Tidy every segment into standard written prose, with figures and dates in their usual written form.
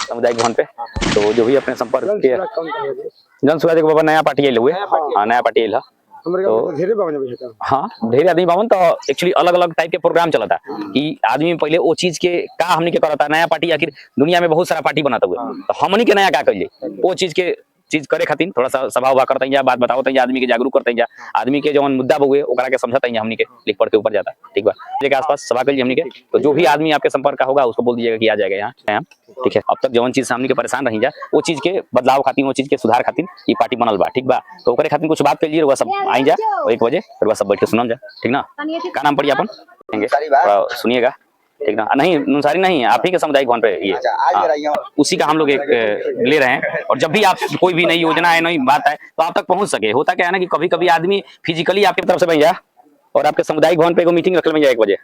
सामुदायिक भवन पे। तो जो भी अपने संपर्क के जन सुराज के बाबा नया पार्टी आइल हुए, हाँ नया पार्टी आइल है। तो हाँ ढेर आदमी बावन तो एक्चुअली अलग अलग टाइप के प्रोग्राम चला था कि आदमी पहले वो चीज के का हमनी के करता नया पार्टी, आखिर दुनिया में बहुत सारा पार्टी बनाता हुए तो हमनी के नया का करिए वो चीज करे खातिर थोड़ा सा सभा उभा करते हैं, बात बताओ आदमी के जागरूक करते हैं, आदमी के जो मुद्दा हुए ओकरा के समझते हैं हमनी के लिख पढ़ के ऊपर जाता। ठीक बा के आसपास सभा कर हमनी के। तो जो भी आदमी आपके संपर्क का होगा उसको बोल दीजिएगा कि आ जाएगा यहाँ। ठीक है, अब तक जौन चीज हमनी के परेशान रही जा वो चीज के बदलाव खातिर, वो चीज के सुधार खातिर ये पार्टी बनल बा। ठीक बा, तो ओकरे खातिर कुछ बात करिए, सब आई जा 1 बजे फिर सब बैठ के सुनल जा। ठीक ना, का नाम पड़ी अपन सुनिएगा। ठीक ना, नहीं नुनसारी नहीं, आप ही के सामुदायिक भवन पे ये उसी का हम लोग एक ले रहे हैं। और जब भी आप कोई भी नई योजना है, नई बात है तो आप तक पहुंच सके। होता क्या है ना कि कभी कभी आदमी फिजिकली आपकी तरफ से बन जा और आपके सामुदायिक भवन पे एक मीटिंग रख ले 1 बजे,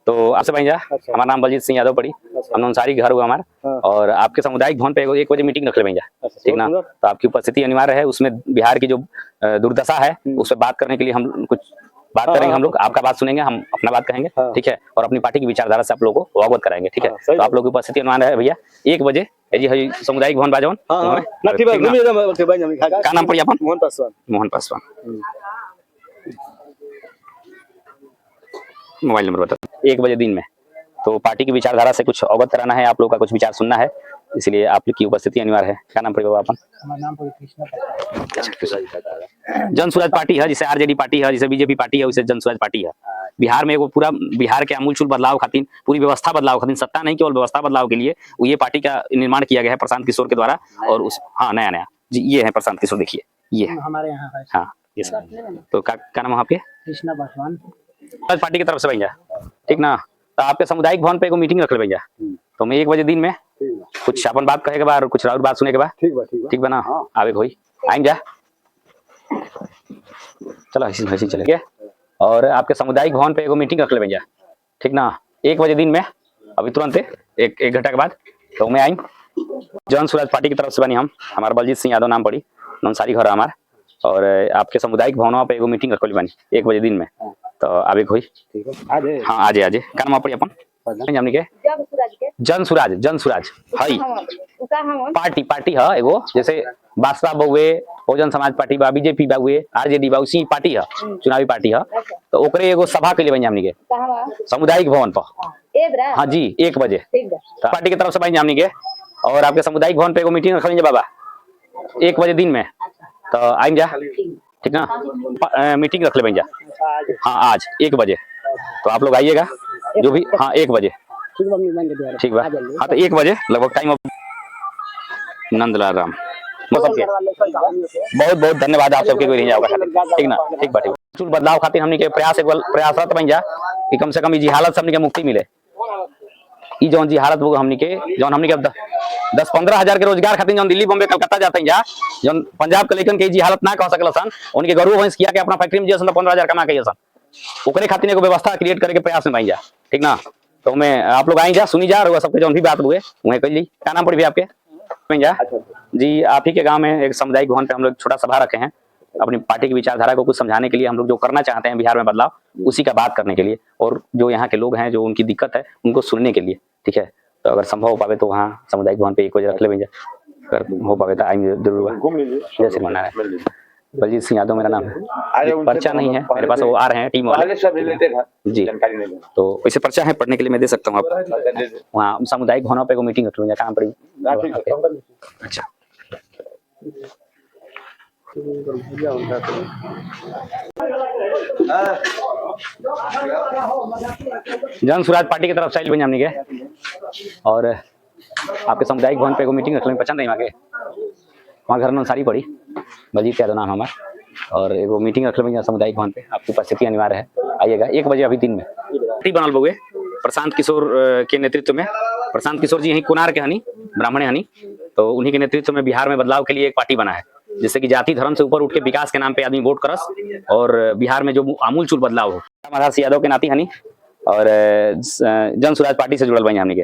तो आपसे बन जा। हमारा नाम बलजीत सिंह यादव पड़ी, अनुसारी घर हुआ हमारा, और आपके सामुदायिक भवन पे 1 बजे मीटिंग रख ले जा। ठीक ना, तो आपकी उपस्थिति अनिवार्य है। उसमें बिहार की जो दुर्दशा है उस पर बात करने के लिए हम कुछ बात करेंगे। हम लोग आपका बात सुनेंगे, हम अपना बात कहेंगे। ठीक है, और अपनी पार्टी की विचारधारा से आप लोगों को अवगत कराएंगे। ठीक है, तो आप लोग की उपस्थिति अनिवार्य है भैया 1 बजे जी सामुदायिक भवन बाजवन। का नाम पड़ी अपन? मोहन पासवान। मोबाइल नंबर बता। 1 बजे दिन में, तो पार्टी की विचारधारा से कुछ अवगत कराना है, आप लोग का कुछ विचार सुनना है, इसलिए आप लोग की उपस्थिति अनिवार्य है। क्या नाम पड़ेगा अपन? जन सुराज पार्टी है, जिसे आरजेडी पार्टी है, जिसे बीजेपी पार्टी है, उसे जन सुराज पार्टी है। बिहार में वो पूरा बिहार के आमूलचूल बदलाव खातिर, पूरी व्यवस्था बदलाव खातिर, सत्ता नहीं केवल व्यवस्था बदलाव के लिए वो ये पार्टी का निर्माण किया गया है प्रशांत किशोर के द्वारा। और उस हाँ नया जी ये है प्रशांत किशोर, देखिए ये हमारे यहाँ है। हाँ ये सर, तो क्या नाम है आपके? कृष्णा पासवान। पार्टी की तरफ से भैया। ठीक ना, तो आपके सामुदायिक भवन पे एक मीटिंग रख ले भैया, तो मैं 1 बजे दिन में कुछ अपन बात कहे के बाद और कुछ और बात सुने के बाद। ठीक बा ना, आवे कोई आएंगे जा, चलो ऐसी चले। और आपके सामुदायिक भवन पे एक मीटिंग रख ले भैया। ठीक ना, 1 बजे दिन में, अभी तुरंत एक घंटा के बाद तो मैं आई। जन सुराज पार्टी की तरफ से बनी हम, हमारा बलजीत सिंह यादव नाम पड़ी, नंसारी घर हमारा। और आपके सामुदायिक भवन पे एक मीटिंग रख ले बनी 1 बजे दिन में, तो आवे कोई। हाँ आजे का नाम पड़ी अपन हमनी के? जन सुराज हई पार्टी है एगो, जैसे बासपा बउए, बहुजन समाज पार्टी बा, बीजेपी बा, आरजेडी बा, उसी पार्टी है, चुनावी पार्टी है। तो ओकरे एगो सभा के लिए बनी हमनी के सामुदायिक भवन पर। हाँ जी 1 बजे तो पार्टी की तरफ से बनी हमनी के। और आपके सामुदायिक भवन पे एगो मीटिंग रख लीजिए बाबा 1 बजे दिन में, तो आएंगे जा। ठीक ना, मीटिंग रख ले भैया। हाँ आज 1 बजे, तो आप लोग आइएगा जो भी। हाँ 1 बजे ठीक बा। हाँ तो 1 बजे लगभग टाइम। नंदलाल राम बहुत बहुत धन्यवाद आप सबके कोई जाओगा। ठीक ना, ठीक बा। ठीक बदलाव खातिर हमनी के प्रयासरत बन जा कि कम से कम इस हालत से हमनी के मुक्ति मिले। ई जौन जी हालत वो हमनी के 10-15 हजार के रोजगार खातिर जौन दिल्ली बॉम्बे कलकत्ता जाते हैं जा, जौन पंजाब के लेकिन के जी हालत ना कह सकल सन, उनके गरु भैंस किया के अपना फैक्ट्री में जैसे 15 हजार कमा के सन, ओकरे खातिर एगो व्यवस्था क्रिएट करके प्रयास में बन जा। ठीक ना, तो मैं आप लोग आई जा, सुनी जा रहा सबके जौन भी बात हुए वहीं कर ली। क्या नाम पड़ी भी आपके? जा जी, आप ही के गांव में एक सामुदायिक भवन पे हम लोग छोटा सभा रखे हैं, अपनी पार्टी की विचारधारा को कुछ समझाने के लिए। हम लोग जो करना चाहते हैं बिहार में बदलाव, उसी का बात करने के लिए, और जो यहाँ के लोग हैं जो उनकी दिक्कत है उनको सुनने के लिए। ठीक है, तो अगर संभव हो पावे तो वहाँ सामुदायिक भवन पे 1 बजे रख ले भैया, अगर हो पावे तो आएंगे जरूर। जय श्री नारायण। बलजीत सिंह यादव मेरा नाम है, पर्चा नहीं है मेरे पास, वो आ रहे हैं टीम वाले जी, तो वैसे पर्चा है पढ़ने के लिए मैं दे सकता हूँ आप। वहाँ सामुदायिक भवनों पे मीटिंग रख लूँगा, कहाँ पड़ी? अच्छा जन सुराज पार्टी की तरफ से बन हमनी के। और आपके सामुदायिक भवन पे मीटिंग रख लेंगे, पसंद नहीं वहाँ के, वहाँ घर नंसारी पड़ी, बलजीत यादव नाम हमारा। और एगो मीटिंग रख लेंगे सामुदायिक भवन पे, आपकी उपस्थिति अनिवार्य है, आइएगा 1 बजे अभी दिन में। पार्टी बनल बउए प्रशांत किशोर के नेतृत्व में। प्रशांत किशोर जी यही कुनार के हनी, ब्राह्मण हनी, तो उन्हीं के नेतृत्व में बिहार में बदलाव के लिए एक पार्टी बना है, जिससे कि जाति धर्म से ऊपर उठ के विकास के नाम पे आदमी वोट करस और बिहार में जो आमूलचूल बदलाव हो। महाराज यादव के नाती हनी और जन सुराज पार्टी से जुड़ल बन हमनी के।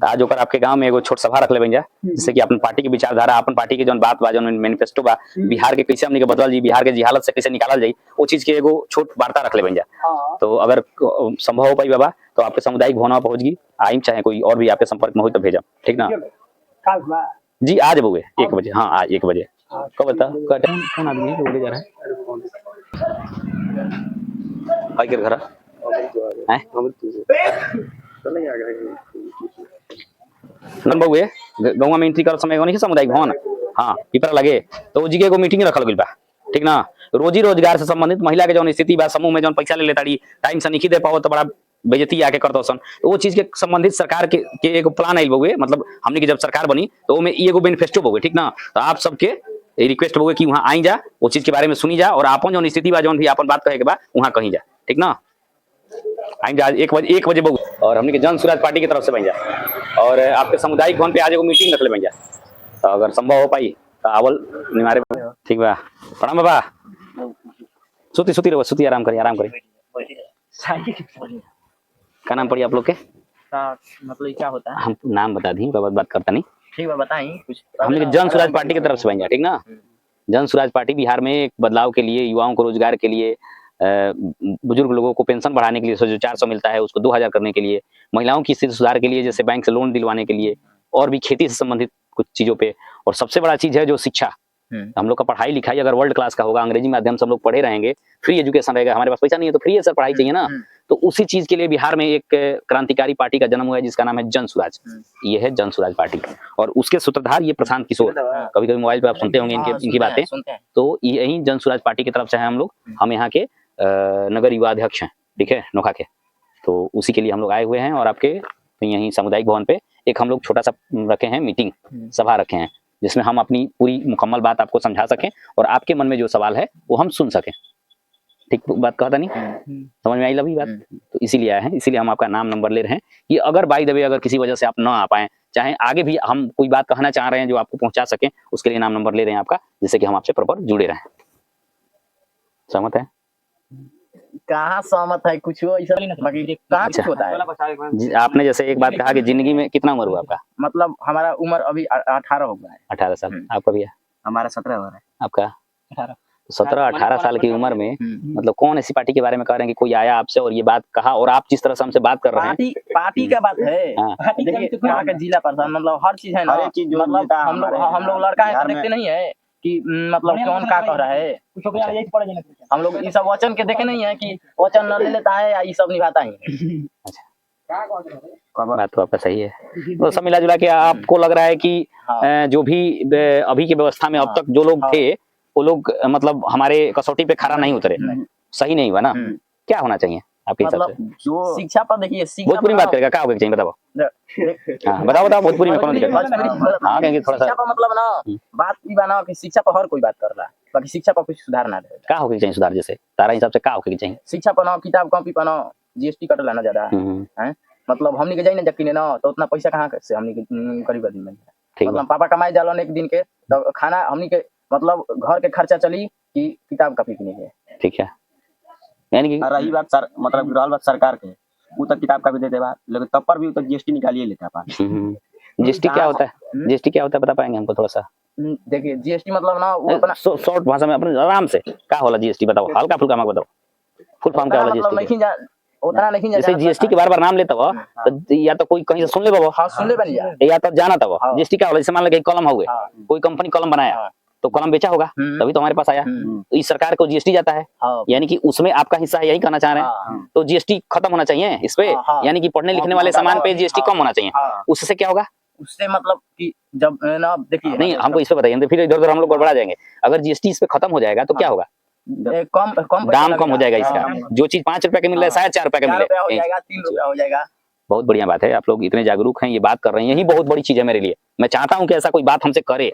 आज ओकर आपके गांव में एगो छोट सभा रख ले बन जा, जिससे कि अपन पार्टी की विचारधारा, अपन पार्टी के जौन बात बा, जौन मैनिफेस्टो बा, बिहार के कैसे हमनी के बदल जी, बिहार के जी हालत से कैसे निकालल जाई, वो चीज के एगो छोट वार्ता रख ले बन जा। तो अगर संभव हो पाई बाबा तो आपके सामुदायिक भवन पहुंच गई, आइम चाहे कोई और भी आपके संपर्क में हो तो भेजा। ठीक ना, जी आज बउए 1 बजे। हाँ आज 1 बजे। कब बता कौन आदमी है बोले जा रहा है भाई के घर है नन बउए गौवा में एंट्री कर समय नहीं सामुदायिक भवन हाँ पिपरा लगे तो जी के मीटिंग रखल गइल बा ठीक ना रोजी रोजगार से संबंधित महिला के जौन स्थिति बा समूह में जौन पैसा ले लेताड़ी टाइम से नहीं दे पाओ तो बड़ा बेइज्जती आके करतो सन तो वो चीज के संबंधित सरकार के एगो प्लान आइल बउए मतलब हमने की जब सरकार बनी तो वो में एगो बेनिफिस्टो बउए ठीक ना तो आप सबके रिक्वेस्ट बउए कि वहां आई जा वो चीज के बारे में सुनी जा और आपन जौन स्थिति बा जौन भी आपन बात कहे के बा वहां कहीं जा ठीक ना आई जा 1 बजे बउए और हमने के जन स्वराज पार्टी की तरफ से बन जा और आपके सामुदायिक भवन पे आज एगो मीटिंग रख ले बन जा तो अगर संभव हो पाई तो आवल निमारे ठीक बा प्रणाम बाबा सुती रहो सुती आराम करी क्या नाम पड़ी आप लोग के मतलब क्या होता है हम नाम बता दी बात करता नहीं ठीक है बताएं कुछ हमने जन स्वराज पार्टी की तरफ से बन जा ठीक ना जन स्वराज पार्टी बिहार में एक बदलाव के लिए युवाओं को रोजगार के लिए बुजुर्ग लोगों को पेंशन बढ़ाने के लिए जो 400 मिलता है उसको 2000 करने के लिए महिलाओं की स्थिति सुधार के लिए जैसे बैंक से लोन दिलवाने के लिए और भी खेती से संबंधित कुछ चीजों पे और सबसे बड़ा चीज है जो शिक्षा हम लोग का पढ़ाई लिखाई अगर वर्ल्ड क्लास का होगा अंग्रेजी माध्यम से हम लोग पढ़े रहेंगे फ्री एजुकेशन रहेगा हमारे पास पैसा नहीं है तो फ्री है सर पढ़ाई चाहिए ना तो उसी चीज के लिए बिहार में एक क्रांतिकारी पार्टी का जन्म हुआ है जिसका नाम है जन स्वराज ये है जन स्वराज पार्टी और उसके सूत्रधार ये प्रशांत किशोर कभी कभी मोबाइल पे आप सुनते होंगे इनकी बातें तो यही जन स्वराज पार्टी की तरफ से है हम लोग हम यहाँ के नगर युवा अध्यक्ष हैं ठीक है नोखा के तो उसी के लिए हम लोग आए हुए हैं और आपके यहीं सामुदायिक भवन पे एक हम लोग छोटा सा रखे हैं मीटिंग सभा रखे हैं जिसमें हम अपनी पूरी मुकम्मल बात आपको समझा सकें और आपके मन में जो सवाल है वो हम सुन सकें ठीक बात कहता नहीं समझ में आई लभी बात तो इसीलिए आए हैं इसीलिए हम आपका नाम नंबर ले रहे हैं कि अगर बाय द वे अगर किसी वजह से आप ना आ पाए चाहे आगे भी हम कोई बात कहना चाह रहे हैं जो आपको पहुंचा सकें उसके लिए नाम नंबर ले रहे हैं आपका जिससे कि हम आपसे प्रॉपर जुड़े रहें सहमत है कहाँ सहमत है कुछ कहाँ कुछ होता है आपने जैसे एक बात कहा कि जिंदगी में कितना उम्र हुआ आपका मतलब हमारा उम्र अभी 18 हो गया है 18 साल आपका भैया हमारा 17 हो रहा है आपका 17-18 साल की उम्र में मतलब कौन ऐसी पार्टी के बारे में कह रहे हैं कि कोई आया आपसे और ये बात कहा और आप जिस तरह से हमसे बात कर रहे हैं पार्टी का बात है देखिए वहाँ का जिला प्रधान मतलब हर चीज है ना मतलब हम लोग लड़का है देखते नहीं है कि मतलब कौन क्या कह रहा है हम लोग ये सब वचन के देखे नहीं है कि वचन न ले लेता है या ये सब निभाता ही बात तो आपका सही है तो सब मिला जुला के आपको लग रहा है कि जो भी अभी की व्यवस्था में अब तक जो लोग थे वो लोग मतलब हमारे कसौटी पे खरा नहीं उतरे सही नहीं हुआ ना क्या होना चाहिए आपके हिसाब से जो शिक्षा पर देखिए भोजपुरी में बात करेगा क्या होगा चाहिए बताओ बताओ भोजपुरी में कौन दिक्कत हाँ कहेंगे थोड़ा सा मतलब ना बात ई बना कि शिक्षा पर हर कोई बात कर रहा है बाकी शिक्षा पर कुछ सुधार ना दे क्या होगा चाहिए सुधार जैसे तारा हिसाब से क्या होगा चाहिए शिक्षा पर ना किताब कॉपी पर ना जीएसटी कट लेना ज्यादा है मतलब हमनी के जाई ना जक्की ने ना तो उतना पैसा कहाँ से हमनी के करीब दिन में मतलब पापा कमाई डालन एक दिन के तो खाना हमनी के मतलब घर के खर्चा चली कि किताब कॉपी किने के ठीक है यानी कि रही बात सर मतलब रहल बात सरकार के वो तो किताब का भी दे देबा लेकिन तब पर भी तो जीएसटी निकालिए लेता है जीएसटी क्या होता है जीएसटी क्या होता है बता पाएंगे हमको थोड़ा सा देखिए जीएसटी मतलब ना वो अपना शॉर्ट भाषा में अपने आराम से क्या होला जीएसटी बताओ हल्का फुल्का मत बताओ फुल फॉर्म क्या होला जीएसटी उतना नहीं जैसे जीएसटी के बार नाम लेता हो तो या तो कोई कहीं से सुन ले बाबा हां सुन ले बन या तो जाना था जीएसटी क्या होला जैसे मान लो कलम हो गए कोई कंपनी कलम बनाया तो कलम बेचा होगा तभी तो हमारे पास आया तो इस सरकार को जीएसटी जाता है यानी कि उसमें आपका हिस्सा यही कहना चाह रहे हैं तो जीएसटी खत्म होना चाहिए इस पे यानी कि पढ़ने लिखने वाले सामान पे जीएसटी कम होना चाहिए उससे क्या होगा उससे मतलब कि जब ना देखिए नहीं हमको इस पे बताइए फिर इधर उधर हम लोग गड़बड़ा जाएंगे अगर जीएसटी इस पे खत्म हो जाएगा तो क्या होगा कम दाम कम हो जाएगा इसका जो चीज 5 रुपए के मिल रहा है शायद 4 रुपए का मिले 3 रुपया हो जाएगा बहुत बढ़िया बात है आप लोग इतने जागरूक हैं ये बात कर रहे हैं यही बहुत बड़ी चीज है मेरे लिए मैं चाहता हूँ कि ऐसा कोई बात हमसे करे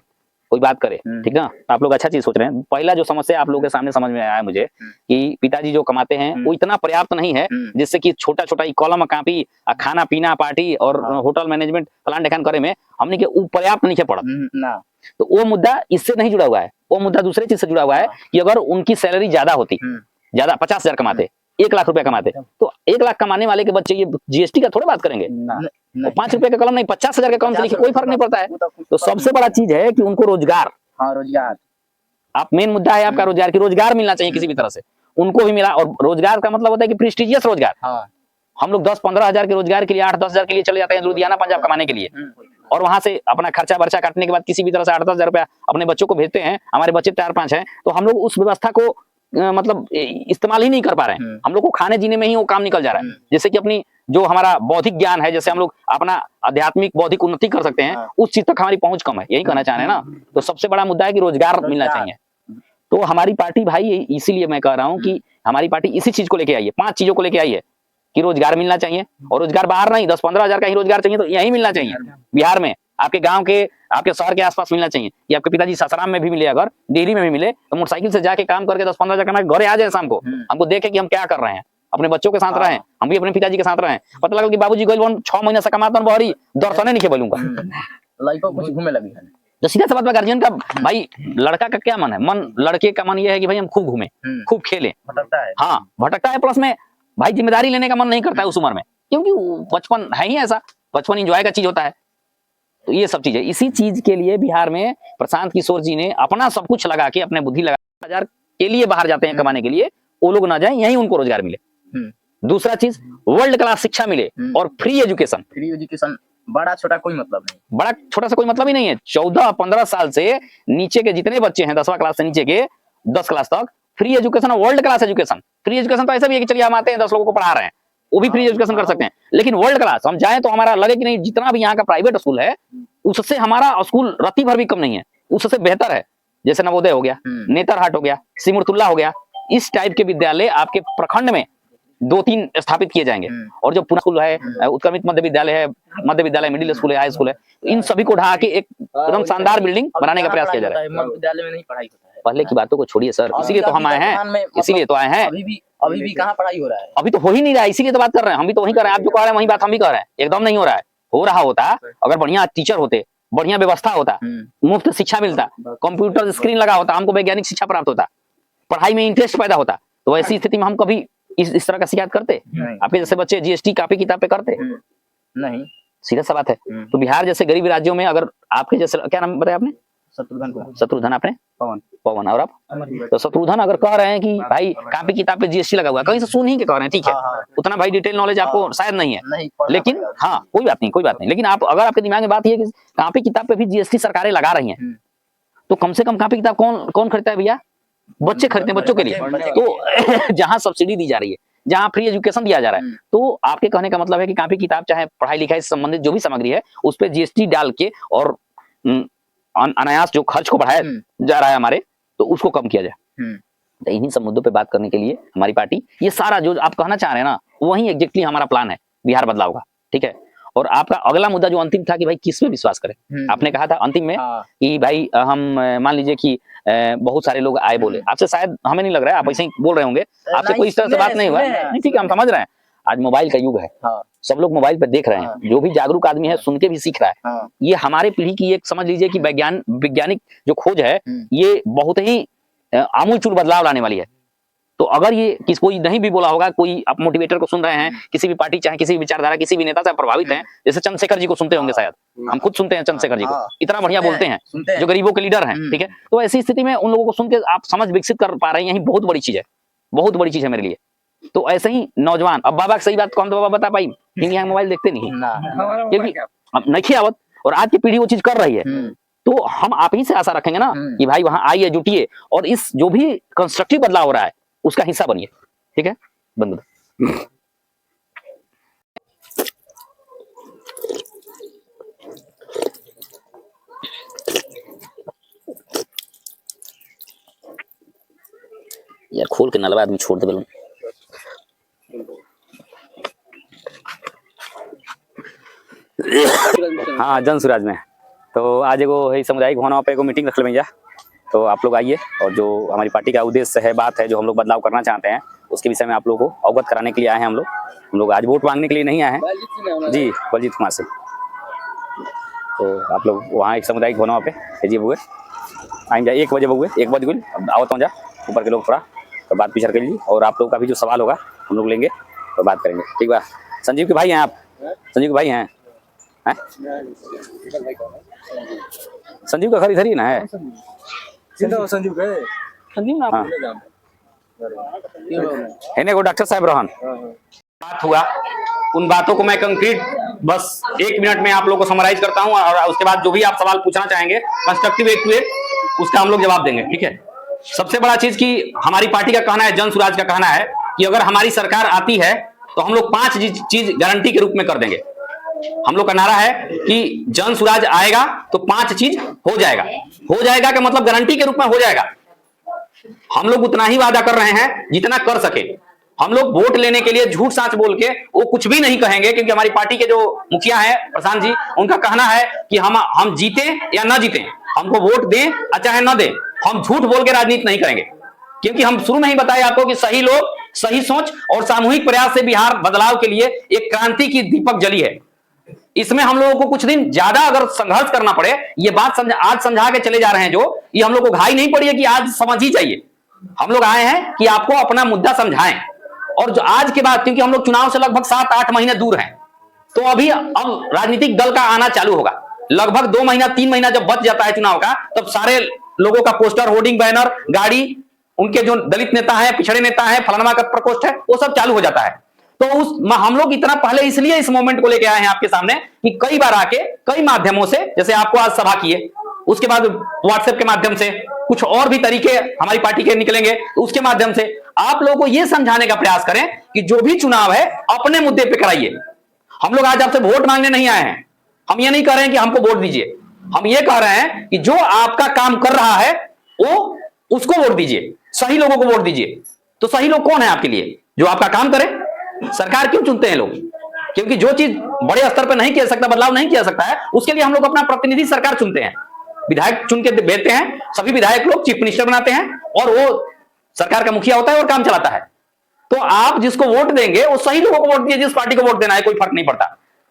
कोई बात करे ठीक ना आप लोग अच्छा चीज सोच रहे हैं पहला जो समस्या आप लोगों के सामने समझ में आया है मुझे कि पिताजी जो कमाते हैं वो इतना पर्याप्त नहीं है जिससे कि छोटा छोटा कॉलम कापी खाना पीना पार्टी और होटल मैनेजमेंट प्लान डेखान करे में हमने के पर्याप्त नहीं है पड़ा तो वो मुद्दा इससे नहीं जुड़ा हुआ है वो मुद्दा दूसरे चीज से जुड़ा हुआ है कि अगर उनकी सैलरी ज्यादा होती ज्यादा 50,000 कमाते 1 लाख रुपया कमाते तो 1 लाख कमाने वाले के बच्चे ये जीएसटी का थोड़े बात करेंगे 5 रुपए का कलम नहीं 50,000 का कलम से लिखिए कोई फर्क नहीं पड़ता है तो सबसे बड़ा चीज है कि उनको रोजगार रोजगार आप मेन मुद्दा है आपका रोजगार की रोजगार मिलना चाहिए किसी भी तरह से उनको भी मिला और रोजगार का मतलब होता है कि प्रेस्टिजियस रोजगार हम लोग 10-15 हजार के रोजगार के लिए 8-10 हजार के लिए चले जाते हैं लुधियाना पंजाब कमाने के लिए और वहां से अपना खर्चा बर्चा काटने के बाद किसी भी तरह से 8-10 हजार रुपया अपने बच्चों को भेजते हैं, हमारे बच्चे 4-5 हैं, तो हम लोग उस व्यवस्था को मतलब इस्तेमाल ही नहीं कर पा रहे हैं। हम लोग को खाने जीने में ही वो काम निकल जा रहा है। जैसे कि अपनी जो हमारा बौद्धिक ज्ञान है, जैसे हम लोग अपना आध्यात्मिक बौद्धिक उन्नति कर सकते हैं, उस चीज तक हमारी पहुंच कम है, यही कहना चाह रहे हैं ना। तो सबसे बड़ा मुद्दा है कि रोजगार मिलना चाहिए। तो हमारी पार्टी भाई, इसीलिए मैं कह रहा हूँ कि हमारी पार्टी इसी चीज को लेके आई है, 5 चीजों को लेके आई है कि रोजगार मिलना चाहिए, और रोजगार बाहर नहीं, 10-15 हजार का ही रोजगार चाहिए तो यही मिलना चाहिए बिहार में, आपके गांव के, आपके शहर के आसपास मिलना चाहिए। कि आपके पिताजी सासाराम में भी मिले, अगर दिल्ली में भी मिले, तो मोटरसाइकिल से जाके काम करके 10-15 हजार का घरे आ जाए शाम को, हमको देखे कि हम क्या कर रहे हैं, अपने बच्चों के साथ रहें, हम भी अपने पिताजी के साथ रहें। पता लगा कि बाबूजी गोल 6 महीना से कमाता बहरी दर्शने नहीं बोलूंगा, लाइफ कुछ घूमे लगी है। तो सीधा सा बात में गार्जियन का भाई, लड़का का क्या मन है, लड़के का मन ये है कि भाई हम खूब घूमें, खूब खेलें, भटकता है। हाँ भटकता है, प्लस में भाई जिम्मेदारी लेने का मन नहीं करता है उस उम्र में, क्योंकि बचपन है ही ऐसा, बचपन एंजॉय का चीज होता है। तो ये सब चीजें, इसी चीज के लिए बिहार में प्रशांत किशोर जी ने अपना सब कुछ लगा के, अपने बुद्धि लगा, हजार के लिए बाहर जाते हैं कमाने के लिए, वो लोग ना जाए, यहीं उनको रोजगार मिले। दूसरा चीज, वर्ल्ड क्लास शिक्षा मिले और फ्री एजुकेशन। फ्री एजुकेशन, बड़ा छोटा कोई मतलब नहीं, बड़ा छोटा सा कोई मतलब ही नहीं है। 14-15 साल से नीचे के जितने बच्चे हैं, 10वां क्लास से नीचे के 10 क्लास तक, फ्री एजुकेशन और world class education. Free education तो ऐसा भी है कि चलिए हम आते हैं 10 लोगों को पढ़ा रहे हैं, वो भी फ्री एजुकेशन कर सकते हैं, लेकिन वर्ल्ड क्लास हम जाए तो हमारा लगे कि नहीं, जितना भी यहाँ का प्राइवेट स्कूल है उससे हमारा स्कूल रत्ती भर भी कम नहीं है, उससे बेहतर है। जैसे नवोदय हो गया, नेतरहाट हो गया, सिमुरतुल्ला हो गया, इस टाइप के विद्यालय आपके प्रखंड में 2-3 स्थापित किए जाएंगे। और जो पूरा स्कूल है, उत्क्रमित मध्य विद्यालय है, मध्य विद्यालय, मिडिल स्कूल है, हाई स्कूल है, इन सभी को ढा के एक एकदम शानदार बिल्डिंग बनाने का प्रयास किया जा रहा है। मध्य विद्यालय में नहीं पढ़ाई होता है। पहले की बातों को छोड़िए सर, इसीलिए तो हम आए हैं, इसीलिए तो आए हैं। अभी भी कहाँ पढ़ाई हो रहा है, अभी तो हो ही नहीं रहा है, इसीलिए तो बात कर रहे हैं। हम भी तो वही कर रहे हैं, आप जो कह रहे हैं वही बात हम भी कर रहे हैं। एकदम नहीं हो रहा है, हो रहा होता अगर बढ़िया टीचर होते, बढ़िया व्यवस्था होता, मुफ्त शिक्षा मिलता, कंप्यूटर स्क्रीन लगा होता, हमको वैज्ञानिक शिक्षा प्राप्त होता, पढ़ाई में इंटरेस्ट पैदा होता, तो ऐसी स्थिति में हम कभी इस तरह का शिकायत करते? आपके जैसे बच्चे जीएसटी कॉपी किताब पे करते नहीं, सीधा सा बात है। तो बिहार जैसे गरीब राज्यों में अगर आपके जैसे, क्या नाम बताया आपने? शत्रुघ्न, आपने? पवन। और आप? तो शत्रुघ्न अगर कह रहे हैं कि भाई कॉपी किताब पे जीएसटी लगा हुआ है, कहीं से सुन ही के कह रहे हैं, ठीक है, उतना भाई डिटेल नॉलेज आपको शायद नहीं है, लेकिन हाँ कोई बात नहीं, लेकिन आप अगर आपके दिमाग में बात ये है कि कॉपी किताब पे भी जीएसटी सरकारें लगा रही हैं, तो कम से कम कॉपी किताब कौन खरीदता है भैया? बच्चे खरीदते हैं, बच्चों के लिए। तो जहां सब्सिडी दी जा रही है, जहां फ्री एजुकेशन दिया जा रहा है, तो आपके कहने का मतलब है कि कॉपी किताब चाहे पढ़ाई लिखाई से संबंधित जो भी सामग्री है उस पर जीएसटी डाल के और अनायास जो खर्च को बढ़ाया जा रहा है हमारे, तो उसको कम किया जाए। तो इन्हीं सब मुद्दों पे बात करने के लिए हमारी पार्टी, ये सारा जो आप कहना चाह रहे हैं ना, वही एग्जैक्टली हमारा प्लान है बिहार बदलाव का, ठीक है। और आपका अगला मुद्दा जो अंतिम था कि भाई किस पे विश्वास करें, आपने कहा था अंतिम में कि भाई हम मान लीजिए कि बहुत सारे लोग आए बोले आपसे, शायद हमें नहीं लग रहा है आप ऐसे ही बोल रहे होंगे, आपसे कोई इस तरह से बात नहीं हुआ, नहीं ठीक है, हम समझ रहे हैं। आज मोबाइल का युग है, सब लोग मोबाइल पे देख रहे हैं, जो भी जागरूक आदमी है सुन के भी सीख रहा है। ये हमारे पीढ़ी की एक समझ लीजिए कि वैज्ञानिक जो खोज है, ये बहुत ही आमूलचूल बदलाव लाने वाली है। तो अगर ये कोई नहीं भी बोला होगा, कोई आप मोटिवेटर को सुन रहे हैं, किसी भी पार्टी चाहे किसी भी विचारधारा, किसी भी नेता से प्रभावित हैं, जैसे चंद्रशेखर जी को सुनते होंगे, शायद हम खुद सुनते हैं चंद्रशेखर जी को, इतना बढ़िया बोलते हैं, जो गरीबों के लीडर हैं, ठीक है। तो ऐसी स्थिति में उन लोगों को सुन के आप समझ विकसित कर पा रहे हैं, यही बहुत बड़ी चीज है, बहुत बड़ी चीज है मेरे लिए। तो ऐसे ही नौजवान, अब बाबा सही बात कौन, तो बाबा बता पाई, क्योंकि यहाँ मोबाइल देखते नहीं, क्योंकि अब नहीं आवत, और आज की पीढ़ी वो चीज कर रही है। तो हम आप ही से आशा रखेंगे ना कि भाई वहां आइए, जुटिए, और इस जो भी कंस्ट्रक्टिव बदलाव हो रहा है उसका हिस्सा बनिए, ठीक है। बंद यार, खोल के नलवा आदमी छोड़ दे बलून। हाँ, जन सुराज में तो आज एगो सामुदायिक भवन पे एगो मीटिंग रख ले, तो आप लोग आइए, और जो हमारी पार्टी का उद्देश्य है, बात है, जो हम लोग बदलाव करना चाहते हैं, उसके विषय में आप लोगों को अवगत कराने के लिए आए हैं। हम लोग आज वोट मांगने के लिए नहीं आए हैं जी, बलजीत कुमार से। तो आप लोग वहाँ एक सामुदायिक भवन पे जी बुए आएंगे 1 बजे, बुए 1 बज गई, अब आवत हो जा ऊपर के लोग थोड़ा तो बात विचार कर लीजिए, और आप लोग का भी जो सवाल होगा हम लोग लेंगे तो बात करेंगे, ठीक बा। संजीव के भाई हैं आप? संजीव के भाई हैं? संजीव का घर इधर ही ना है? संजीव ना, है को डॉक्टर साहब रहन। बात हुआ उन बातों को मैं कंक्रीट बस 1 मिनट में आप लोगों को समराइज करता हूं, और उसके बाद जो भी आप सवाल पूछना चाहेंगे कंस्ट्रक्टिव एक टू एक उसका हम लोग जवाब देंगे। ठीक है, सबसे बड़ा चीज कि हमारी पार्टी का कहना है, जन स्वराज का कहना है कि अगर हमारी सरकार आती है तो हम लोग 5 चीज गारंटी के रूप में कर देंगे। हम लोग का नारा है कि जन स्वराज आएगा तो 5 चीज हो जाएगा। हो जाएगा का मतलब गारंटी के रूप में हो जाएगा। हम लोग उतना ही वादा कर रहे हैं जितना कर सके। हम लोग वोट लेने के लिए झूठ साच बोल के वो कुछ भी नहीं कहेंगे, क्योंकि हमारी पार्टी के जो मुखिया हैं प्रशांत जी, उनका कहना है कि हम जीते या ना जीते, हमको वोट दें या चाहे ना दें, हम झूठ बोल के राजनीति नहीं करेंगे। क्योंकि हम शुरू में ही बताए आपको कि सही लोग, सही सोच और सामूहिक प्रयास से बिहार बदलाव के लिए एक क्रांति की दीपक जली है। इसमें हम लोगों को कुछ दिन ज्यादा अगर संघर्ष करना पड़े, ये बात आज समझा के चले जा रहे हैं जो, ये हम लोग को घाई नहीं पड़ी है कि आज समझ ही चाहिए। हम लोग आए हैं कि आपको अपना मुद्दा समझाएं, और जो आज के बाद, क्योंकि हम लोग चुनाव से लगभग 7-8 महीने दूर हैं, तो अभी अब राजनीतिक दल का आना चालू होगा। लगभग 2 महीना 3 महीना जब बच जाता है चुनाव का, तब सारे लोगों का पोस्टर, होर्डिंग, बैनर, गाड़ी, उनके जो दलित नेता है, पिछड़े नेता है, फलाना का प्रकोष्ठ है, वो सब चालू हो जाता है। तो हम लोग इतना पहले इसलिए इस मोमेंट को लेके आए हैं आपके सामने कि कई बार आके कई माध्यमों से, जैसे आपको आज सभा किए, उसके बाद व्हाट्सएप के माध्यम से, कुछ और भी तरीके हमारी पार्टी के निकलेंगे, तो उसके माध्यम से आप लोगों को यह समझाने का प्रयास करें कि जो भी चुनाव है अपने मुद्दे पे कराइए। हम लोग आज आपसे वोट मांगने नहीं आए हैं। हम ये नहीं कह रहे हैं कि हमको वोट दीजिए, हम ये कह रहे हैं कि जो आपका काम कर रहा है वो उसको वोट दीजिए, सही लोगों को वोट दीजिए। तो सही लोग कौन है आपके लिए? जो आपका काम करे। सरकार क्यों चुनते हैं लोग? क्योंकि जो चीज बड़े स्तर पर नहीं किया सकता, बदलाव नहीं किया सकता है, उसके लिए हम लोग अपना प्रतिनिधि सरकार चुनते हैं, विधायक चुन के भेजते हैं। सभी विधायक लोग चीफ मिनिस्टर बनाते हैं और वो सरकार का मुखिया होता है और काम चलाता है। तो आप जिसको वोट देंगे वो सही लोगों को वोट दीजिए, जिस पार्टी को वोट देना है कोई फर्क नहीं पड़ता।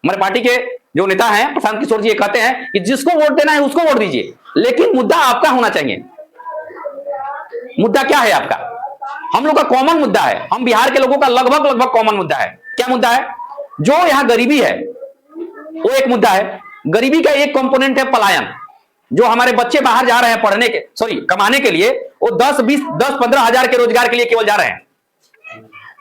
हमारे पार्टी के जो नेता हैं प्रशांत किशोर जी ये कहते हैं कि जिसको वोट देना है उसको वोट दीजिए, लेकिन मुद्दा आपका होना चाहिए। मुद्दा क्या है आपका? हम लोग का कॉमन मुद्दा है, हम बिहार के लोगों का लगभग कॉमन मुद्दा है। क्या मुद्दा है? जो यहां गरीबी है वो एक मुद्दा है। गरीबी का एक कंपोनेंट है पलायन। जो हमारे बच्चे बाहर जा रहे हैं पढ़ने के, कमाने के लिए, वो 10-15 हजार के रोजगार के लिए केवल जा रहे हैं।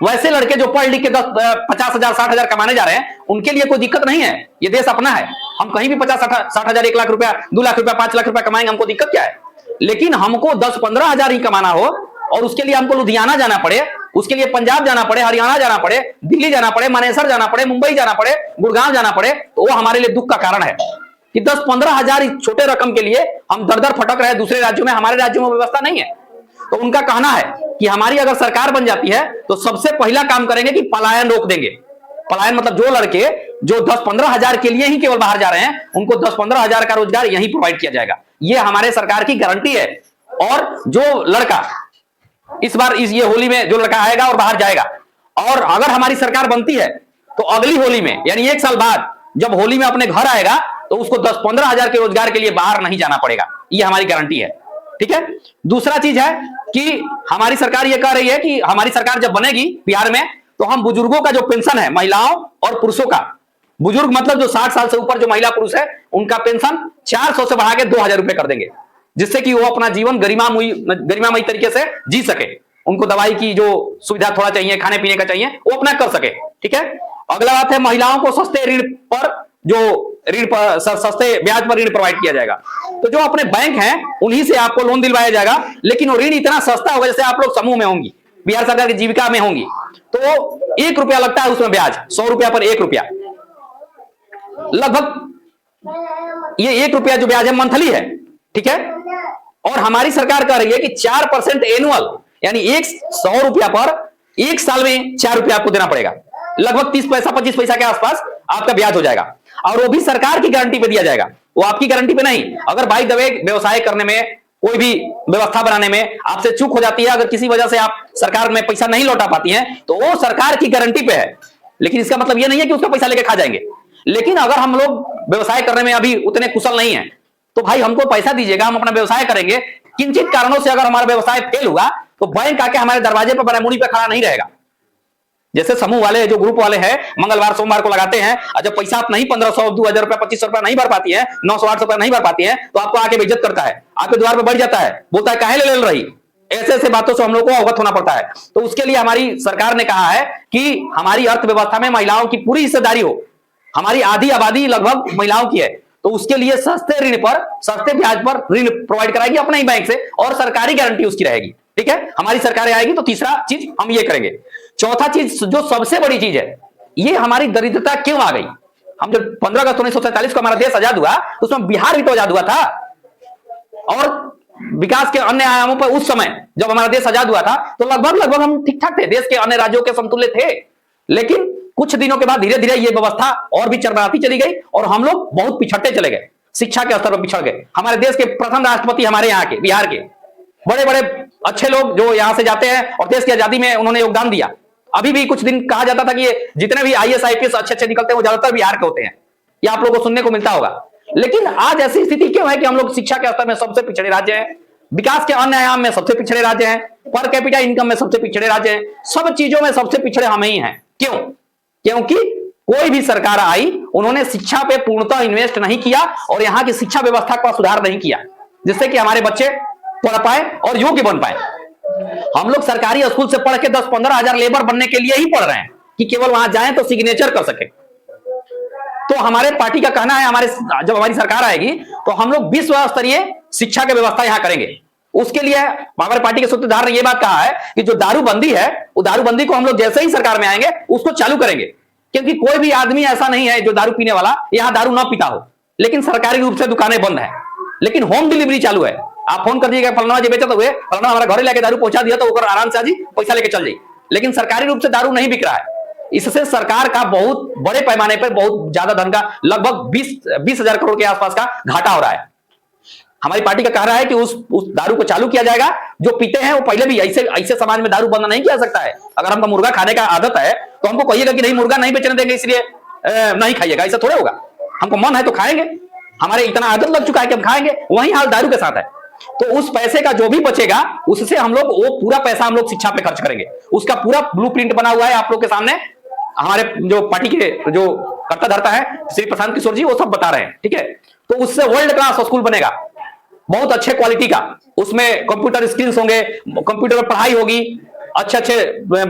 वैसे लड़के जो पढ़ लिख के 50 हजार 60 हजार कमाने जा रहे हैं, उनके लिए कोई दिक्कत नहीं है। ये देश अपना है, हम कहीं भी 50-60 हजार, 1 लाख रुपया, 2 लाख रुपया, 5 लाख रुपया कमाएंगे, हमको दिक्कत क्या है? लेकिन हमको 10-15 हजार ही कमाना हो और उसके लिए हमको लुधियाना जाना पड़े, उसके लिए पंजाब जाना पड़े, हरियाणा जाना पड़े, दिल्ली जाना पड़े, मानेसर जाना पड़े, मुंबई जाना पड़े, गुड़गांव जाना पड़े, तो वो हमारे लिए दुख का कारण है कि 10-15 हजार छोटे रकम के लिए हम दर दर फटक रहे हैं दूसरे राज्यों में। हमारे राज्यों में व्यवस्था नहीं है। तो उनका कहना है कि हमारी अगर सरकार बन जाती है तो सबसे पहला काम करेंगे कि पलायन रोक देंगे। पलायन मतलब जो लड़के जो 10-15 हजार के लिए ही केवल बाहर जा रहे हैं, उनको 10-15 हजार का रोजगार यहीं प्रोवाइड किया जाएगा। ये हमारे सरकार की गारंटी है। और जो लड़का इस बार ये होली में जो लड़का आएगा और बाहर जाएगा, और अगर हमारी सरकार बनती है तो अगली होली में, यानी 1 साल बाद जब होली में अपने घर आएगा, तो उसको 10-15 हजार के रोजगार के लिए बाहर नहीं जाना पड़ेगा। ये हमारी गारंटी है। ठीक है। दूसरा चीज है कि हमारी सरकार ये कह रही है कि हमारी सरकार जब बनेगी बिहार में, तो हम बुजुर्गों का जो पेंशन है, महिलाओं और पुरुषों का, बुजुर्ग मतलब जो 60 साल से ऊपर जो महिला पुरुष है, उनका पेंशन 400 से बढ़ा के 2000 रुपए कर देंगे, जिससे कि वो अपना जीवन गरिमामयी तरीके से जी सके। उनको दवाई की जो सुविधा थोड़ा चाहिए, खाने पीने का चाहिए, वो अपना कर सके। ठीक है। अगला बात है, महिलाओं को सस्ते ऋण पर सस्ते ब्याज पर ऋण प्रोवाइड किया जाएगा। तो जो अपने बैंक हैं उन्हीं से आपको लोन दिलवाया जाएगा, लेकिन वो ऋण इतना सस्ता होगा, जैसे आप लोग समूह में होंगी, बिहार सरकार की जीविका में होंगी, तो 1 रुपया लगता है उसमें ब्याज, 100 रुपया पर 1 रुपया लगभग। ये 1 रुपया जो ब्याज है मंथली है। ठीक है। और हमारी सरकार कह रही है कि 4% एनुअल, यानी 100 रुपया पर 1 साल में 4 रुपया आपको देना पड़ेगा। लगभग 30 पैसा 25 पैसा के आसपास आपका ब्याज हो जाएगा, और वो भी सरकार की गारंटी पे दिया जाएगा, वो आपकी गारंटी पे नहीं। अगर बाई द वे व्यवसाय करने में, कोई भी व्यवस्था बनाने में आपसे चूक हो जाती है, अगर किसी वजह से आप सरकार में पैसा नहीं लौटा पाती हैं, तो वो सरकार की गारंटी पे है। लेकिन इसका मतलब ये नहीं है कि उसका पैसा लेके खा जाएंगे। लेकिन अगर हम लोग व्यवसाय करने में अभी उतने कुशल नहीं है, तो भाई हमको पैसा दीजिएगा, हम अपना व्यवसाय करेंगे। किंचित कारणों से अगर हमारा व्यवसाय फेल हुआ, तो बैंक आके हमारे दरवाजे पर बरामूरी पे खड़ा नहीं रहेगा। जैसे समूह वाले, जो ग्रुप वाले हैं, मंगलवार सोमवार को लगाते हैं, और जब पैसा आप नहीं 1500, 2000 रुपया, 2500 रुपया नहीं भर पाती है, 900, 800 रुपया नहीं भर पाती है, तो आपको आके बेइज्जत करता है, आपके द्वार पे बैठ जाता है, बोलता है काहे ले रही, ऐसे ऐसे बातों से हम लोग को अवगत होना पड़ता है। तो उसके लिए हमारी सरकार ने कहा है कि हमारी अर्थव्यवस्था में महिलाओं की पूरी हिस्सेदारी हो। हमारी आधी आबादी लगभग महिलाओं की है, तो उसके लिए सस्ते ऋण पर, सस्ते ब्याज पर ऋण प्रोवाइड कराएगी अपने ही बैंक से, और सरकारी गारंटी उसकी रहेगी। ठीक है, हमारी सरकार आएगी तो तीसरा चीज हम ये करेंगे। चौथा चीज जो सबसे बड़ी चीज है, ये हमारी दरिद्रता क्यों आ गई। हम जब 15 अगस्त 1947 को हमारा देश आजाद हुआ, उसमें बिहार भी तो आजाद हुआ था, और विकास के अन्य आयामों पर उस समय जब हमारा देश आजाद हुआ था तो लगभग हम ठीक ठाक थे, देश के अन्य राज्यों के समतुल्य थे। लेकिन कुछ दिनों के बाद धीरे धीरे ये व्यवस्था और भी चरमराती चली गई और हम लोग बहुत पिछड़ते चले गए, शिक्षा के स्तर पर पिछड़ गए। हमारे देश के प्रथम राष्ट्रपति हमारे यहाँ के, बिहार के बड़े बड़े अच्छे लोग जो यहाँ से जाते हैं और देश की आजादी में उन्होंने योगदान दिया। अभी भी कुछ दिन कहा जाता था कि ये जितने भी IAS IPS अच्छे निकलते हैं वो ज्यादातर बिहार के होते हैं, ये आप लोगों को सुनने को मिलता होगा। लेकिन आज ऐसी स्थिति क्यों है कि हम लोग शिक्षा के स्तर में सबसे पिछड़े राज्य हैं, विकास के अन्य आयाम में सबसे पिछड़े राज्य हैं, पर कैपिटा इनकम में सबसे पिछड़े राज्य हैं, सब चीजों में सबसे पिछड़े हम ही हैं। क्यों? क्योंकि कोई भी सरकार आई, उन्होंने शिक्षा पे पूर्णतः इन्वेस्ट नहीं किया और यहाँ की शिक्षा व्यवस्था का सुधार नहीं किया, जिससे कि हमारे बच्चे पढ़ पाए और योग्य बन पाए। हम लोग सरकारी स्कूल से पढ़ के 10-15 हजार लेबर बनने के लिए ही पढ़ रहे हैं कि केवल वहां जाएं तो सिग्नेचर कर सके। तो हमारे पार्टी का कहना है, जब हमारी सरकार आएगी तो हम लोग विश्व स्तरीय शिक्षा की व्यवस्था यहां करेंगे। उसके लिए हमारे पार्टी के सूत्रधार ने यह बात कहा है कि जो दारूबंदी है, वो दारूबंदी को हम लोग जैसे ही सरकार में आएंगे उसको चालू करेंगे, क्योंकि कोई भी आदमी ऐसा नहीं है जो दारू पीने वाला यहां दारू ना पीता हो। लेकिन सरकारी रूप से दुकानें बंद है, लेकिन होम डिलीवरी चालू है। आप फोन कर दीजिएगा, फलना जी बेचते हुए, फलना हमारा घरे लेके दारू पहुंचा दिया, तो वो आराम से आजी पैसा लेके चल जाइए। लेकिन सरकारी रूप से दारू नहीं बिक रहा है। इससे सरकार का बहुत बड़े पैमाने पर बहुत ज्यादा धन का, लगभग 20 हजार करोड़ के आसपास का घाटा हो रहा है। हमारी पार्टी का कह रहा है कि उस दारू को चालू किया जाएगा। जो पीते हैं वो पहले भी ऐसे समाज में दारू बंद नहीं किया सकता है। अगर हमको मुर्गा खाने का आदत है तो हमको कहिएगा कि नहीं, मुर्गा नहीं बेचने देंगे इसलिए नहीं खाइएगा, ऐसा थोड़े होगा। हमको मन है तो खाएंगे, हमारे इतना आदत लग चुका है कि हम खाएंगे। वही हाल दारू के साथ है। तो उस पैसे का जो भी बचेगा उससे हम लोग, वो पूरा पैसा हम लोग शिक्षा पे खर्च करेंगे। उसका पूरा ब्लूप्रिंट बना हुआ है आप लोग के सामने। हमारे जो पार्टी के जो कर्ता धर्ता है श्री प्रशांत किशोर जी, वो सब बता रहे हैं। ठीक है, तो उससे वर्ल्ड क्लास स्कूल बनेगा, बहुत अच्छे क्वालिटी का। उसमें कंप्यूटर स्किल्स होंगे, कंप्यूटर पर पढ़ाई होगी, अच्छे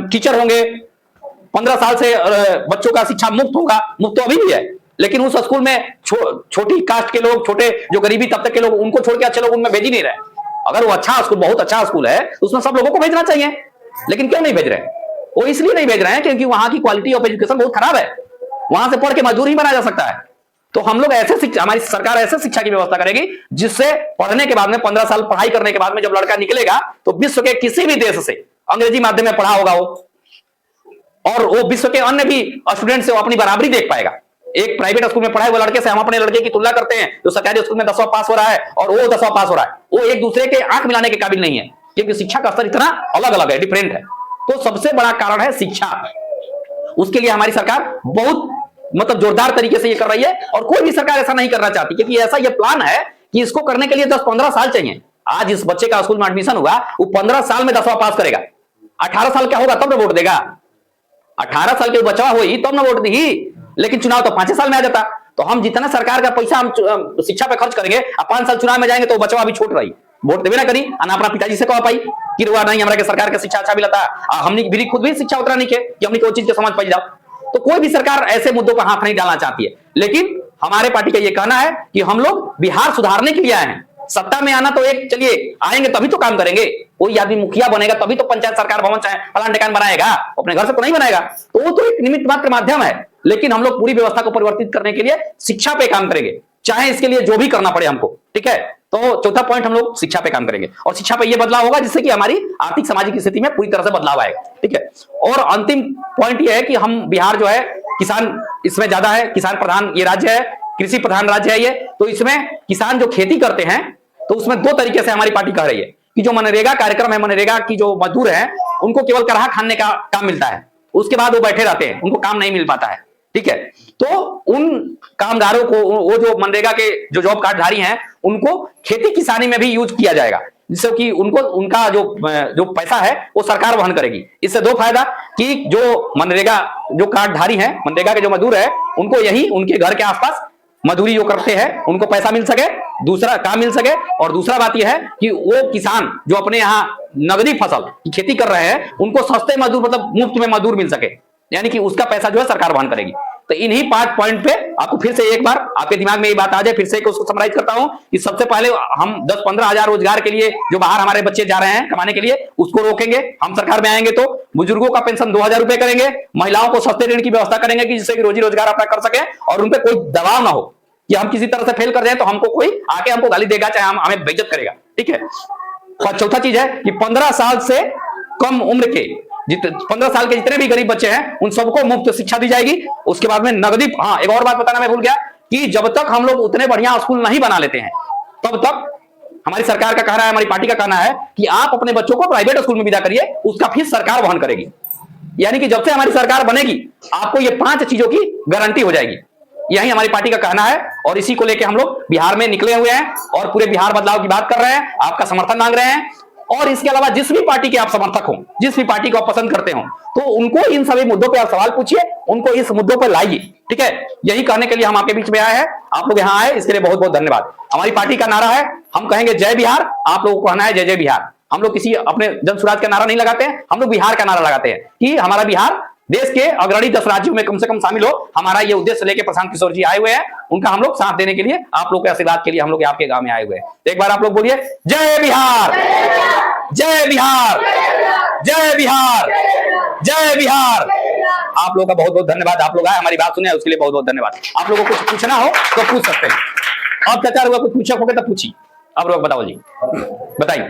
टीचर होंगे। 15 साल से बच्चों का शिक्षा मुफ्त होगा, मुफ्त तो अभी भी है, लेकिन उस स्कूल में छोटी कास्ट के लोग, छोटे जो गरीबी तबके के लोग, उनको छोड़ के अच्छे लोग उनमें भेज ही नहीं रहे। अगर वो अच्छा स्कूल, बहुत अच्छा स्कूल है, तो उसमें सब लोगों को भेजना चाहिए। लेकिन क्यों नहीं भेज रहे? वो इसलिए नहीं भेज रहे हैं क्योंकि वहां की क्वालिटी ऑफ एजुकेशन बहुत खराब है। वहां से पढ़ के मजदूर ही बना जा सकता है। तो हम लोग हमारी सरकार ऐसे शिक्षा की व्यवस्था करेगी जिससे पढ़ने के बाद में, 15 साल पढ़ाई करने के बाद में जब लड़का निकलेगा तो विश्व के किसी भी देश से अंग्रेजी माध्यम में पढ़ा होगा वो, और वो विश्व के अन्य भी स्टूडेंट से वो अपनी बराबरी देख पाएगा। एक प्राइवेट स्कूल में पढ़ाए हुए लड़के से हम अपने लड़के की तुलना करते हैं जो सरकारी स्कूल में 10वां पास हो रहा है और वो 10वां पास हो रहा है, वो एक दूसरे के आंख मिलाने के काबिल नहीं है, क्योंकि शिक्षा का स्तर इतना अलग अलग है, डिफरेंट है। तो सबसे बड़ा कारण है शिक्षा। उसके लिए हमारी सरकार बहुत जोरदार तरीके से ये कर रही है, और कोई भी सरकार ऐसा नहीं करना चाहती, क्योंकि ऐसा ये प्लान है कि इसको करने के लिए 10-15 साल चाहिए। आज इस बच्चे का स्कूल में एडमिशन हुआ, वो 15 साल में 10वां पास करेगा। 18 साल का होगा तब ना वोट देगा। 18 साल के बचवा हुई तब ना वोट दी, लेकिन चुनाव तो 5 साल में आ जाता। तो हम जितना सरकार का पैसा हम शिक्षा पे खर्च करेंगे, अब 5 साल चुनाव में जाएंगे तो बचवा अभी छोट रही, वोट देवे ना करी, ना अपना पिताजी से कह पाई कि रुआ नहीं हमारा के सरकार का शिक्षा अच्छा मिलता। हमने भी खुद भी शिक्षा उतना नहीं के कि हमने कोई चीज के समझ पाई जाओ। तो कोई भी सरकार ऐसे मुद्दों पर हाथ नहीं डालना चाहती है। लेकिन हमारे पार्टी का ये कहना है कि हम लोग बिहार सुधारने के लिए आए हैं। सत्ता में आना तो एक, चलिए आएंगे तभी तो काम करेंगे। कोई आदमी मुखिया बनेगा तभी तो पंचायत सरकार भवन चाहे फलान ठिकान बनाएगा, अपने घर से तो नहीं बनाएगा। तो वो तो एक निमित्त मात्र माध्यम है। लेकिन हम लोग पूरी व्यवस्था को परिवर्तित करने के लिए शिक्षा पे काम करेंगे, चाहे इसके लिए जो भी करना पड़े हमको। ठीक है, तो चौथा पॉइंट, हम लोग शिक्षा पे काम करेंगे और शिक्षा पे ये बदलाव होगा जिससे कि हमारी आर्थिक सामाजिक स्थिति में पूरी तरह से बदलाव आएगा। ठीक है, और अंतिम पॉइंट ये है कि हम बिहार जो है किसान इसमें ज्यादा है, किसान प्रधान ये राज्य है, कृषि प्रधान राज्य है ये। तो इसमें किसान जो खेती करते हैं तो उसमें 2 तरीके से हमारी पार्टी कह रही है कि जो मनरेगा कार्यक्रम है, मनरेगा की जो मजदूर है उनको केवल कराहा खाने का काम मिलता है, उसके बाद वो बैठे रहते हैं, उनको काम नहीं मिल पाता है। ठीक है, तो उन कामगारों को, वो जो मनरेगा के जो जॉब कार्डधारी हैं, उनको खेती किसानी में भी यूज किया जाएगा, जिससे कि उनको उनका जो पैसा है वो सरकार वहन करेगी। इससे 2 फायदा कि जो मनरेगा जो कार्डधारी हैं, मनरेगा के जो मजदूर है, उनको यही उनके घर के आसपास मजदूरी जो करते हैं उनको पैसा मिल सके, दूसरा काम मिल सके, और दूसरा बात यह है कि वो किसान जो अपने यहाँ नगदी फसल की खेती कर रहे हैं उनको सस्ते मजदूर मतलब मुफ्त में मजदूर मिल सके, यानी कि उसका पैसा जो है सरकार वहन करेगी। तो इन्हीं 5 पॉइंट पे आपको फिर से एक बार आपके दिमाग में ये बात आ जाए, फिर से उसको समराइज करता हूं कि सबसे पहले हम 10-15 हजार रोजगार के लिए जो बाहर हमारे बच्चे जा रहे हैं कमाने के लिए उसको रोकेंगे। हम सरकार में आएंगे तो बुजुर्गों का पेंशन 2000 रुपए करेंगे, महिलाओं को सस्ते ऋण की व्यवस्था करेंगे कि जिससे कि रोजी रोजगार अपना कर सके और उन पर कोई दबाव ना हो कि हम किसी तरह से फेल कर जाए तो हमको कोई आके हमको गाली देगा, चाहे हमें बेइज्जत करेगा, ठीक है। और चौथा चीज है कि 15 साल से कम उम्र के 15 साल के जितने भी गरीब बच्चे हैं उन सबको मुफ्त शिक्षा दी जाएगी। उसके बाद में नगदी, हाँ एक और बात बताना मैं भूल गया कि जब तक हम लोग उतने बढ़िया स्कूल नहीं बना लेते हैं तब तक हमारी सरकार का कहना है, हमारी पार्टी का कहना है कि आप अपने बच्चों को प्राइवेट स्कूल में विदा करिए, उसका फीस सरकार वहन करेगी। यानी कि जब से हमारी सरकार बनेगी आपको ये 5 चीजों की गारंटी हो जाएगी। यही हमारी पार्टी का कहना है और इसी को लेकर हम लोग बिहार में निकले हुए हैं और पूरे बिहार बदलाव की बात कर रहे हैं, आपका समर्थन मांग रहे हैं। और इसके अलावा जिस भी पार्टी के आप समर्थक हो, जिस भी पार्टी को आप पसंद करते हो, तो उनको इन सभी मुद्दों पे आप सवाल पूछिए, उनको इस मुद्दों पर लाइए, ठीक है। यही कहने के लिए हम आपके बीच में आए हैं, आप लोग यहाँ आए इसके लिए बहुत बहुत धन्यवाद। हमारी पार्टी का नारा है, हम कहेंगे जय बिहार, आप लोगों को कहना है जय जय बिहार। हम लोग किसी अपने जन स्वराज का नारा नहीं लगाते हैं, हम लोग बिहार का नारा लगाते हैं कि हमारा बिहार देश के अग्रणी 10 राज्यों में कम से कम शामिल हो। हमारा ये उद्देश्य लेके प्रशांत किशोर जी आए हुए हैं, उनका हम लोग साथ देने के लिए, आप लोग के आशीर्वाद के लिए हम लोग आपके गांव में आए हुए हैं। एक बार आप लोग बोलिए जय बिहार, जय बिहार, जय बिहार, जय बिहार। आप लोगों का बहुत बहुत धन्यवाद, आप लोग आए हमारी बात सुने उसके लिए बहुत बहुत धन्यवाद। आप लोगों को कुछ पूछना हो तो पूछ सकते हैं। अब क्या हुआ, कुछ पूछा होगा तो पूछिए। अब लोग बताओ जी, बताइए।